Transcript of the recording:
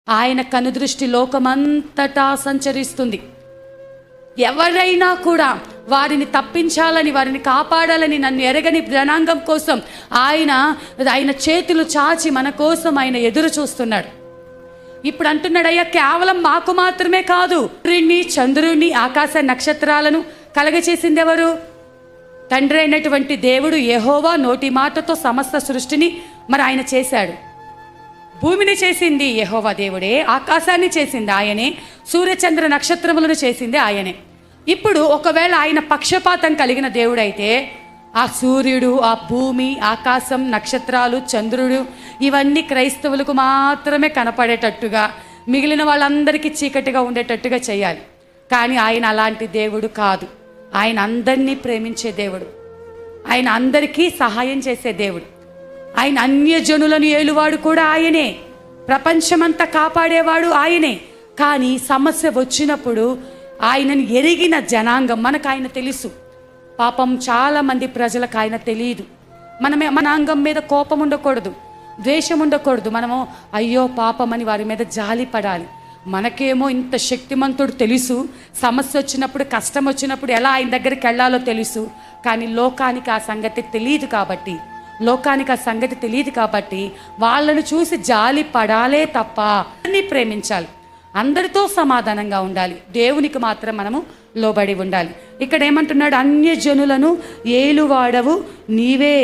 ఆయన కనుదృష్టి లోకమంతటా సంచరిస్తుంది. ఎవరైనా కూడా వారిని తప్పించాలని, వారిని కాపాడాలని, నన్ను ఎరగని జనాంగం కోసం ఆయన చేతులు చాచి మన కోసం ఆయన ఎదురు చూస్తున్నాడు. ఇప్పుడు అంటున్నాడు, అయ్యా కేవలం మాకు మాత్రమే కాదు, సూర్యుడిని, చంద్రుడిని, ఆకాశ నక్షత్రాలను కలగచేసింది ఎవరు? తండ్రి అయినటువంటి దేవుడు యెహోవా నోటి మాటతో సమస్త సృష్టిని మరి ఆయన చేశాడు. భూమిని చేసింది యెహోవా దేవుడే, ఆకాశాన్ని చేసింది ఆయనే, సూర్యచంద్ర నక్షత్రములను చేసింది ఆయనే. ఇప్పుడు ఒకవేళ ఆయన పక్షపాతం కలిగిన దేవుడైతే ఆ సూర్యుడు, ఆ భూమి, ఆకాశం, నక్షత్రాలు, చంద్రుడు ఇవన్నీ క్రైస్తవులకు మాత్రమే కనపడేటట్టుగా, మిగిలిన వాళ్ళందరికీ చీకటిగా ఉండేటట్టుగా చేయాలి. కానీ ఆయన అలాంటి దేవుడు కాదు. ఆయన అందరినీ ప్రేమించే దేవుడు, ఆయన అందరికీ సహాయం చేసే దేవుడు. ఆయన అన్యజనులను ఏలువాడు కూడా ఆయనే, ప్రపంచమంతా కాపాడేవాడు ఆయనే. కానీ సమస్య వచ్చినప్పుడు ఆయనను ఎరిగిన జనాంగం, మనకు ఆయన తెలుసు. పాపం చాలామంది ప్రజలకు ఆయన తెలియదు. మన అంగం మీద కోపం ఉండకూడదు, ద్వేషం ఉండకూడదు. మనము అయ్యో పాపం అని వారి మీద జాలి పడాలి. మనకేమో ఇంత శక్తిమంతుడు తెలుసు, సమస్య వచ్చినప్పుడు, కష్టం వచ్చినప్పుడు ఎలా ఆయన దగ్గరికి వెళ్ళాలో తెలుసు. కానీ లోకానికి ఆ సంగతి తెలియదు కాబట్టి వాళ్ళను చూసి జాలి పడాలే తప్ప అన్ని ప్రేమించాలి, అందరితో సమాధానంగా ఉండాలి, దేవునికి మాత్రం మనము లోబడి ఉండాలి. ఇక్కడ ఏమంటున్నాడు? అన్యజనులను ఏలువాడవు నీవే.